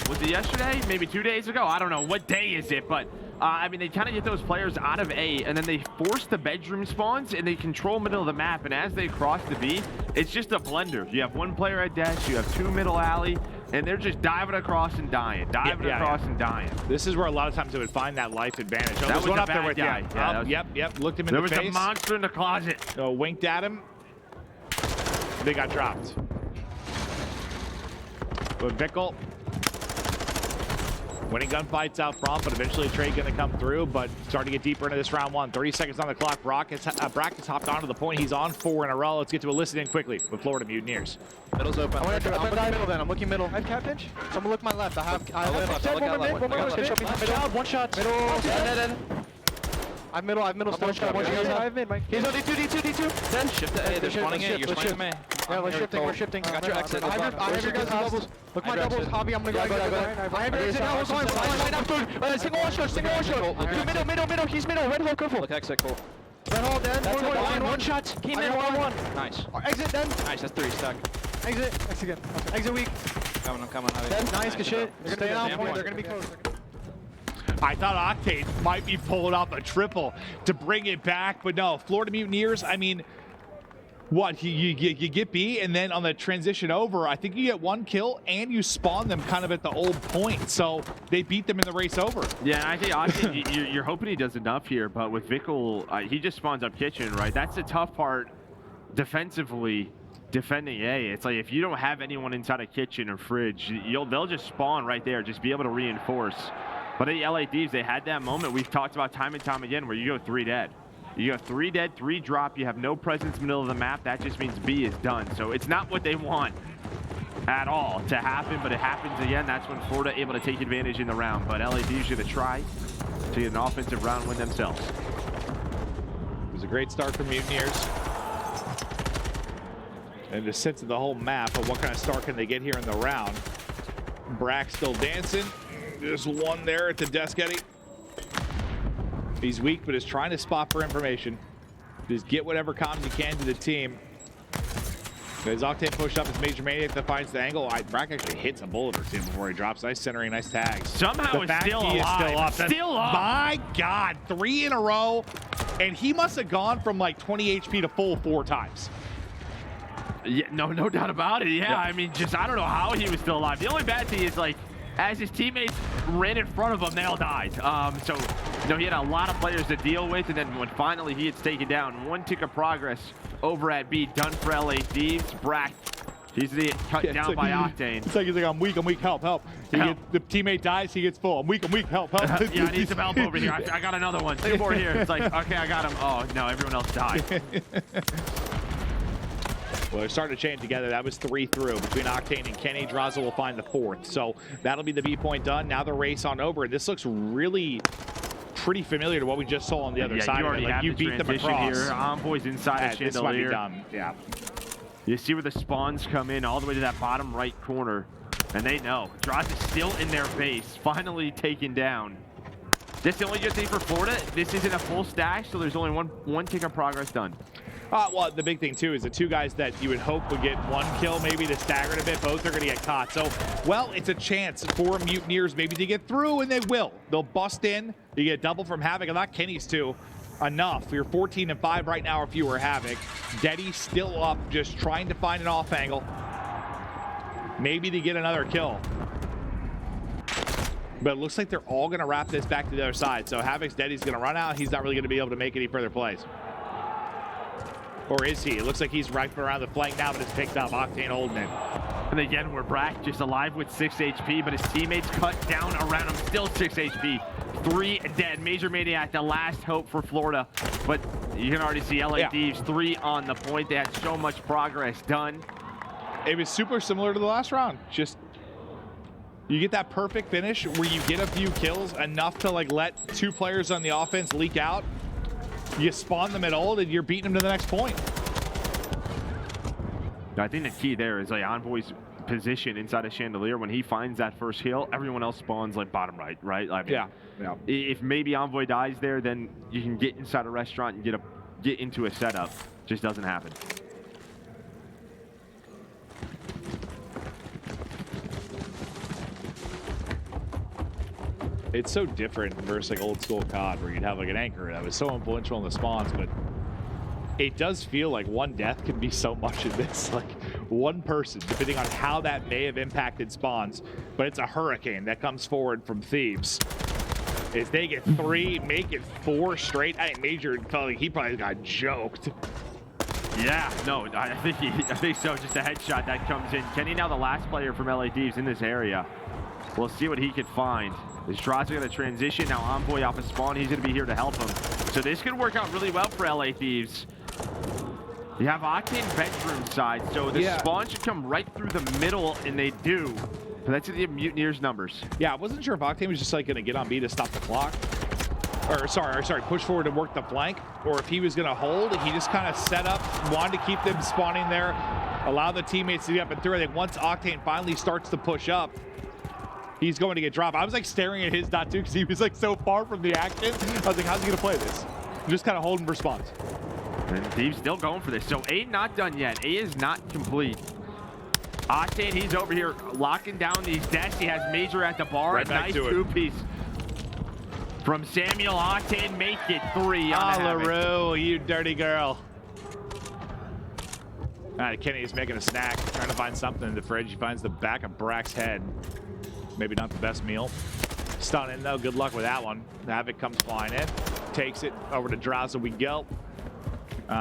Speaker 2: was it yesterday? Maybe 2 days ago? I don't know. What day is it? But, I mean, they kind of get those players out of A, and then they force the bedroom spawns, and they control middle of the map. And as they cross the B, it's just a blender. You have one player at Dash, you have two middle alley, and they're just diving across and dying, and dying.
Speaker 1: This is where a lot of times they would find that life advantage. Oh,
Speaker 2: that was
Speaker 1: one
Speaker 2: a
Speaker 1: up there
Speaker 2: bad
Speaker 1: with
Speaker 2: guy.
Speaker 1: you.
Speaker 2: Yeah,
Speaker 1: Yep. Looked him in the face.
Speaker 2: There was a monster in the closet.
Speaker 1: Winked at him. They got dropped. But Vickle winning gunfights out front, but eventually a trade going to come through. But starting to get deeper into this round one. 30 seconds on the clock. Brackets hopped onto the point. He's on 4 in a row. Let's get to elicit in quickly with Florida Mutineers.
Speaker 4: Middle's open.
Speaker 5: I'm looking middle
Speaker 4: then. I'm looking middle.
Speaker 5: I have cap pinch. So I'm gonna look my left.
Speaker 4: One shot. Middle. I have middle. Still shot. One shot.
Speaker 5: I have mid.
Speaker 4: He's on D2. Then shift to A. They're spawning A. You're spawning A. Yeah, we're shifting. I got your exit. I have your guys' doubles. Look my doubles. Hobby, I'm gonna go. I have your exit. I was going. Single one shot. Middle. He's middle. Red hole, careful. Look, exit, cool. Red hole, then. One shot. Came in. 1-1. Nice. Exit, then. Nice, that's 3 stack. Exit again. Exit weak. I'm coming. Nice, good shit. They're gonna stay on point. They're gonna be close.
Speaker 1: I thought Octane might be pulling off a triple to bring it back, but no. Florida Mutineers, I mean, what, you get B, and then on the transition over, I think you get 1 kill, and you spawn them kind of at the old point, so they beat them in the race over.
Speaker 2: Yeah, I think Octane, you're hoping he does enough here, but with Vickle, he just spawns up kitchen, right? That's the tough part defensively. Defending A, it's like if you don't have anyone inside a kitchen or fridge, they'll just spawn right there, just be able to reinforce. But at LA Thieves, they had that moment we've talked about time and time again where you go 3 dead. You go 3 dead, 3 drop, you have no presence in the middle of the map. That just means B is done. So it's not what they want at all to happen, but it happens again. That's when Florida able to take advantage in the round. But LA Thieves are going to try to get an offensive round win themselves.
Speaker 1: It was a great start for Mutineers. And the sense of the whole map of what kind of start can they get here in the round. Brack still dancing. There's one there at the desk, Eddie. He's weak, but is trying to spot for information. Just get whatever comms you can to the team. As Octane pushed up his Major Maniac that finds the angle, Brack actually hits a bullet or two before he drops. Nice centering, nice tags.
Speaker 2: Somehow
Speaker 1: the
Speaker 2: it's still alive.
Speaker 1: Still up. My God, 3 in a row. And he must have gone from like 20 HP to full 4 times.
Speaker 2: Yeah, no doubt about it. Yeah, I mean, just I don't know how he was still alive. The only bad thing is like, as his teammates ran in front of him, they all died. So, you know, he had a lot of players to deal with, and then when finally he gets taken down, 1 tick of progress over at B, done for LA Thieves. Brack, he's cut down by Octane.
Speaker 1: It's like he's like, I'm weak, help. The teammate dies, he gets full. I'm weak, help.
Speaker 2: Yeah, I need some help over here. I got another one. 2 more here. It's like, okay, I got him. Oh, no, everyone else died.
Speaker 1: Well, they're starting to chain together. That was 3 through between Octane and Kenny. Drazah will find the 4th. So that'll be the B point done. Now the race on over. This looks really pretty familiar to what we just saw on the other side.
Speaker 2: You already have
Speaker 1: you
Speaker 2: the
Speaker 1: beat them
Speaker 2: transition
Speaker 1: across.
Speaker 2: here. Envoy's inside the
Speaker 1: This might be
Speaker 2: chandelier.
Speaker 1: done. Yeah.
Speaker 2: You see where the spawns come in all the way to that bottom right corner. And they know. Drazah's still in their base. Finally taken down. This is the only good thing for Florida. This isn't a full stash, so there's only one tick of progress done.
Speaker 1: Well, the big thing, too, is the 2 guys that you would hope would get 1 kill, maybe to stagger it a bit. Both are going to get caught. So, well, it's a chance for Mutineers maybe to get through, and they will. They'll bust in. You get double from Havoc. And not Kenny's, too. Enough. You're 14 and 5 right now if you were Havoc. Deddy still up, just trying to find an off angle. Maybe to get another kill. But it looks like they're all going to wrap this back to the other side. So Havoc's Deddy's going to run out. He's not really going to be able to make any further plays. Or is he? It looks like he's right around the flank now, but it's picked up. Octane holding it.
Speaker 2: And again, we're Brack just alive with 6 HP, but his teammates cut down around him. Still 6 HP. 3 dead. Major Maniac, the last hope for Florida. But you can already see LA Thieves 3 on the point. They had so much progress done.
Speaker 1: It was super similar to the last round. Just you get that perfect finish where you get a few kills, enough to like let 2 players on the offense leak out. You spawn them at ult and you're beating them to the next point.
Speaker 2: I think the key there is like Envoy's position inside a chandelier. When he finds that first kill, everyone else spawns like bottom right, right? I mean,
Speaker 1: yeah.
Speaker 2: If maybe Envoy dies there, then you can get inside a restaurant and get into a setup. Just doesn't happen.
Speaker 1: It's so different versus like old school COD where you'd have like an anchor that was so influential in the spawns, but it does feel like 1 death can be so much in this. Like 1 person, depending on how that may have impacted spawns, but it's a hurricane that comes forward from Thieves. If they get 3, make it 4 straight, I think Major felt like he probably got joked.
Speaker 2: Yeah, no, I think so. Just a headshot that comes in. Kenny now the last player from LA Thieves in this area. We'll see what he can find. Is Drazah going to transition? Now Envoy off of spawn. He's going to be here to help him. So this could work out really well for LA Thieves. You have Octane bedroom side, so the spawn should come right through the middle, and they do. But that's the Mutineers numbers.
Speaker 1: Yeah, I wasn't sure if Octane was just like going to get on B to stop the clock. Or sorry, push forward and work the flank, or if he was going to hold and he just kind of set up, wanted to keep them spawning there, allow the teammates to get up and through. I think once Octane finally starts to push up, he's going to get dropped. I was like staring at his dot too because he was like so far from the action. I was like, how's he going to play this? I'm just kind of holding for spawns.
Speaker 2: And Thieves still going for this. So A not done yet. A is not complete. Octane, he's over here locking down these desks. He has Major at the bar.
Speaker 1: Right
Speaker 2: a
Speaker 1: back
Speaker 2: nice
Speaker 1: to it.
Speaker 2: 2-piece from Samuel. Octane make it 3 on
Speaker 1: Ah,
Speaker 2: Havoc.
Speaker 1: LaRue, you dirty girl. All right, Kenny's making a snack, trying to find something in the fridge. He finds the back of Brack's head. Maybe not the best meal. Stunning though, good luck with that one. Havoc comes flying in, takes it over to Drazah. We go.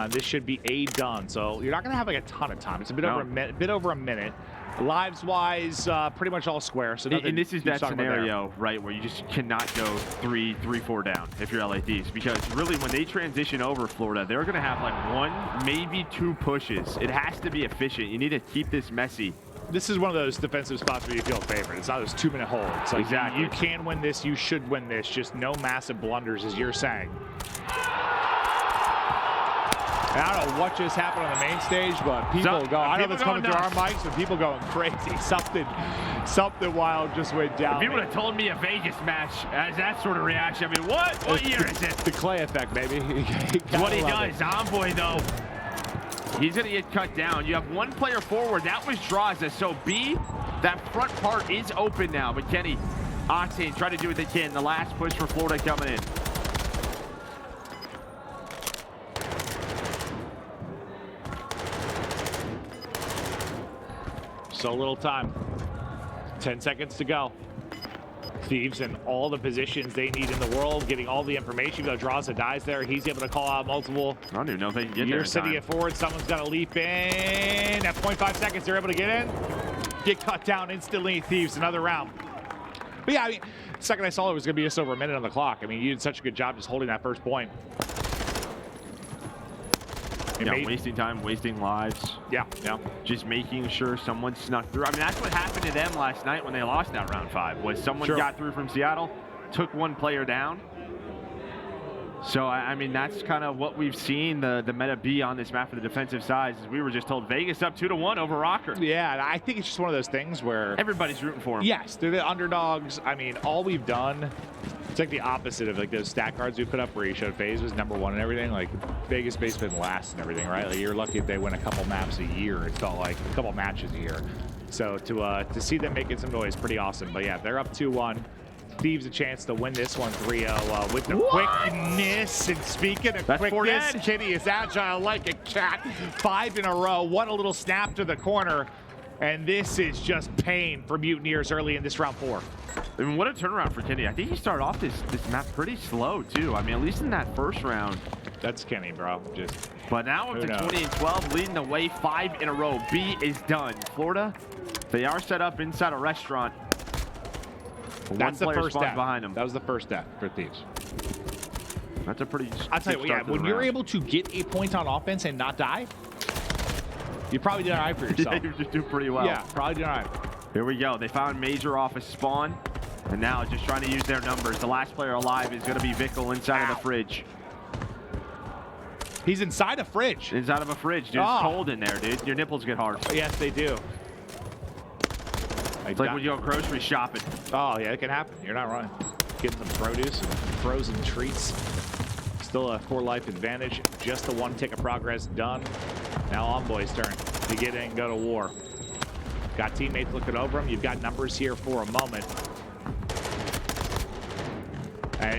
Speaker 1: This should be A done, so you're not gonna have like a ton of time. It's a bit over a minute. Lives-wise, pretty much all square. So
Speaker 2: and this is that scenario, right, where you just cannot go 3-4 down if you're LA Thieves, because really when they transition over Florida, they're gonna have like 1, maybe 2 pushes. It has to be efficient. You need to keep this messy.
Speaker 1: This is one of those defensive spots where you feel favored. It's not those 2-minute holds. Like,
Speaker 2: exactly.
Speaker 1: You can win this. You should win this. Just no massive blunders, as you're saying. And I don't know what just happened on the main stage, but people go. I know that's coming through our mics, but people going crazy. Something wild just went down.
Speaker 2: If you would have told me a Vegas match as that sort of reaction, I mean, what year is it?
Speaker 1: The Clay effect, baby.
Speaker 2: What he does. Envoy, though. He's going to get cut down. You have one player forward. That was Drazah. So B, that front part is open now. But Kenny, Octane try to do what they can. The last push for Florida coming in.
Speaker 1: So little time. 10 seconds to go. Thieves in all the positions they need in the world, getting all the information. Drazah dies there. He's able to call out multiple.
Speaker 2: I don't even know if they can get there.
Speaker 1: You're sitting it forward. Someone's got to leap in. At 0.5 seconds, they're able to get in. Get cut down instantly. Thieves, another round. But yeah, I mean, the second I saw it was going to be just over a minute on the clock. I mean, you did such a good job just holding that first point.
Speaker 2: Yeah, wasting time, wasting lives.
Speaker 1: Yeah.
Speaker 2: Just making sure someone snuck through. I mean, that's what happened to them last night when they lost that round 5, was someone got through from Seattle, took one player down. So, I mean, that's kind of what we've seen the meta be on this map for the defensive side. Is we were just told Vegas up 2-1 over Røkkr.
Speaker 1: Yeah, and I think it's just one of those things where
Speaker 2: everybody's rooting for them.
Speaker 1: Yes, they're the underdogs. I mean, all we've done, it's like the opposite of like those stat cards we put up where you showed FaZe was #1 and everything. Like Vegas base been last and everything, right? Like you're lucky if they win a couple maps a year. It felt like a couple matches a year. So to see them making some noise, pretty awesome. But yeah, they're up 2-1. Thieves a chance to win this one 3-0 with the quickness. And speaking of quickness, Kitty is agile like a cat. 5 in a row. One a little snap to the corner. And this is just pain for Mutineers early in this round 4.
Speaker 2: I mean, what a turnaround for Kenny. I think he started off this map pretty slow, too. I mean, at least in that first round.
Speaker 1: That's Kenny, bro.
Speaker 2: But now up to 20-12, leading the way 5 in a row. B is done. Florida, they are set up inside a restaurant.
Speaker 1: That's the first step
Speaker 2: behind them.
Speaker 1: That was the first step for Thieves.
Speaker 2: That's a pretty.
Speaker 1: I'll tell you what, yeah, when you're able to get a point on offense and not die, you probably did all right for yourself.
Speaker 2: Yeah, you just do pretty well.
Speaker 1: Yeah, probably did all right.
Speaker 2: Here we go. They found Major off a spawn, and now just trying to use their numbers. The last player alive is going to be Vickle inside of the fridge.
Speaker 1: He's inside a fridge.
Speaker 2: Inside of a fridge, dude. It's cold in there, dude. Your nipples get hard.
Speaker 1: Yes, they do.
Speaker 2: It's like when you go grocery shopping.
Speaker 1: Oh, yeah, it can happen. You're not wrong. Getting some produce and frozen treats. Still a core life advantage. Just the 1 tick of progress done. Now Envoy's turn to get in and go to war. Got teammates looking over him. You've got numbers here for a moment.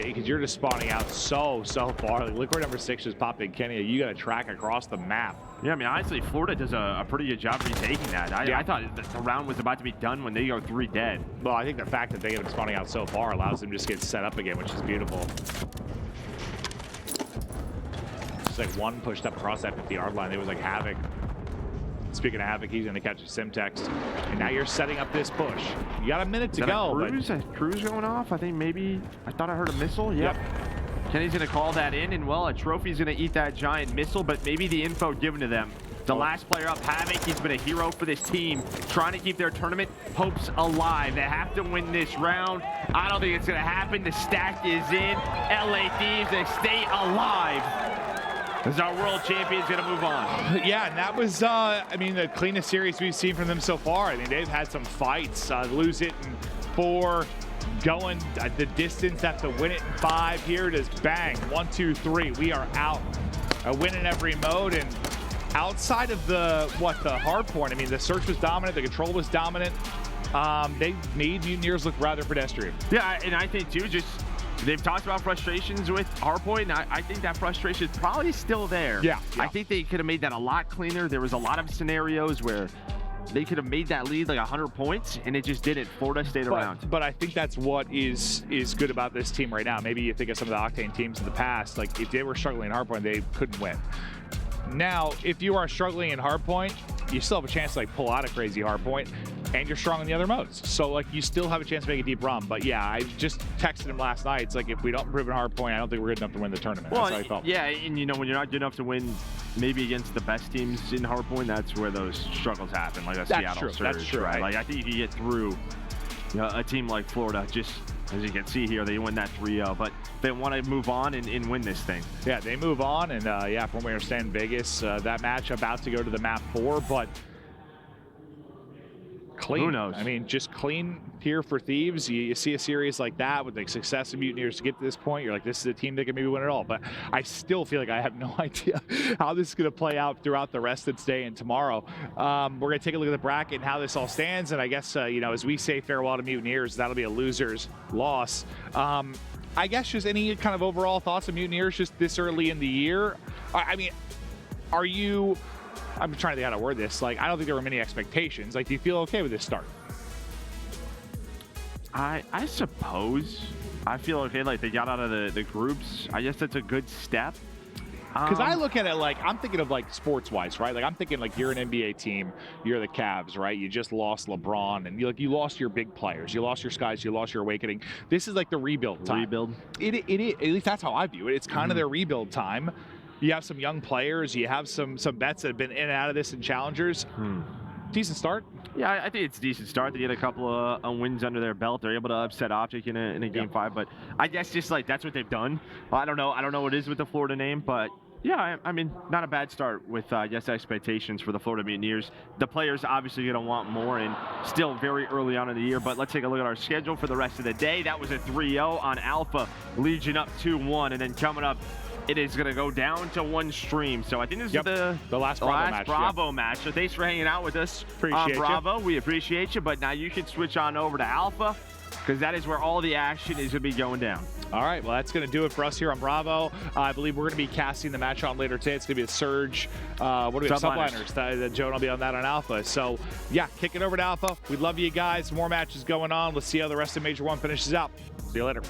Speaker 1: Because you're just spawning out so far. Like, look where number 6 is popping. Kenny, you got to track across the map.
Speaker 2: Yeah, I mean, honestly, Florida does a pretty good job retaking that. I thought the round was about to be done when they go 3 dead.
Speaker 1: Well, I think the fact that they get them spawning out so far allows them to just get set up again, which is beautiful. Just like one pushed up across that 50-yard line. It was like Havoc. Speaking of Havoc, he's going to catch a sim text. And now you're setting up this push. You got a minute to go.
Speaker 2: A cruise going off? I think maybe, I thought I heard a missile. Yep. Kenny's going to call that in, and well, a trophy's going to eat that giant missile, but maybe the info given to them. The last player up, Havoc, he's been a hero for this team, trying to keep their tournament hopes alive. They have to win this round. I don't think it's going to happen. The stack is in. LA Thieves, they stay alive. As our world champion's going to move on.
Speaker 1: Yeah, and that was, I mean, the cleanest series we've seen from them so far. I mean, they've had some fights. Lose it in 4, going the distance, have to win it in 5. Here it is, bang, 1, 2, 3. We are out. A win in every mode, and outside of the hard point, I mean, the search was dominant, the control was dominant. They made Mutineers look rather pedestrian.
Speaker 2: Yeah, and I think, too, just they've talked about frustrations with hardpoint, and I think that frustration is probably still there.
Speaker 1: Yeah.
Speaker 2: I think they could have made that a lot cleaner. There was a lot of scenarios where they could have made that lead like 100 points, and it just didn't. Florida stayed around.
Speaker 1: But I think that's what is good about this team right now. Maybe you think of some of the Octane teams in the past, like if they were struggling in hardpoint, they couldn't win. Now, if you are struggling in hardpoint, you still have a chance to like pull out a crazy hardpoint, and you're strong in the other modes. So like you still have a chance to make a deep run. But yeah, I just texted him last night. It's like if we don't improve in hardpoint, I don't think we're good enough to win the tournament.
Speaker 2: Well,
Speaker 1: that's how I felt.
Speaker 2: Yeah, and you know, when you're not good enough to win maybe against the best teams in hardpoint, that's where those struggles happen, like a Seattle Surge. That's true, right? Like I think you can get through a team like Florida. Just as you can see here, they win that 3-0, but they want to move on and win this thing.
Speaker 1: Yeah, they move on, and yeah, from what we understand, Vegas, that match about to go to the map 4, but Clean.
Speaker 2: Who knows?
Speaker 1: I mean, just clean here for Thieves. You see a series like that with the success of Mutineers to get to this point, you're like, this is a team that can maybe win it all. But I still feel like I have no idea how this is going to play out throughout the rest of today and tomorrow. We're going to take a look at the bracket and how this all stands. And I guess, you know, as we say farewell to Mutineers, that'll be a loser's loss. I guess just any kind of overall thoughts of Mutineers just this early in the year? I mean, are you... I'm trying to think how to word this. Like, I don't think there were many expectations. Like, do you feel okay with this start?
Speaker 2: I suppose. I feel okay. Like, they got out of the groups. I guess that's a good step.
Speaker 1: Because I look at it like, I'm thinking of like sports-wise, right? Like, I'm thinking like you're an NBA team, you're the Cavs, right? You just lost LeBron, and you lost your big players. You lost your Skyz, you lost your Awakening. This is like the rebuild time.
Speaker 2: Rebuild.
Speaker 1: It at least that's how I view it. It's kind of their rebuild time. You have some young players. You have some bets that have been in and out of this in challengers. Decent start.
Speaker 2: Yeah, I think it's a decent start. They get a couple of wins under their belt. They're able to upset OpTic in a game 5. But I guess just like that's what they've done. I don't know what it is with the Florida name, but yeah, I mean, not a bad start with I guess expectations for the Florida Mutineers. The players obviously going to want more, and still very early on in the year. But let's take a look at our schedule for the rest of the day. That was a 3-0 on Alpha, Legion up 2-1, and then coming up, it is going to go down to 1 stream. So I think this is
Speaker 1: the last Bravo match.
Speaker 2: So thanks for hanging out with us on
Speaker 1: Appreciate
Speaker 2: Bravo. We appreciate you. But now you can switch on over to Alpha, because that is where all the action is going to be going down.
Speaker 1: All right, well, that's going to do it for us here on Bravo. I believe we're going to be casting the match on later today. It's going to be a Surge. What do we have? Subliners. Joe will be on that on Alpha. So, yeah, kick it over to Alpha. We love you guys. More matches going on. Let's see how the rest of Major 1 finishes out. See you later.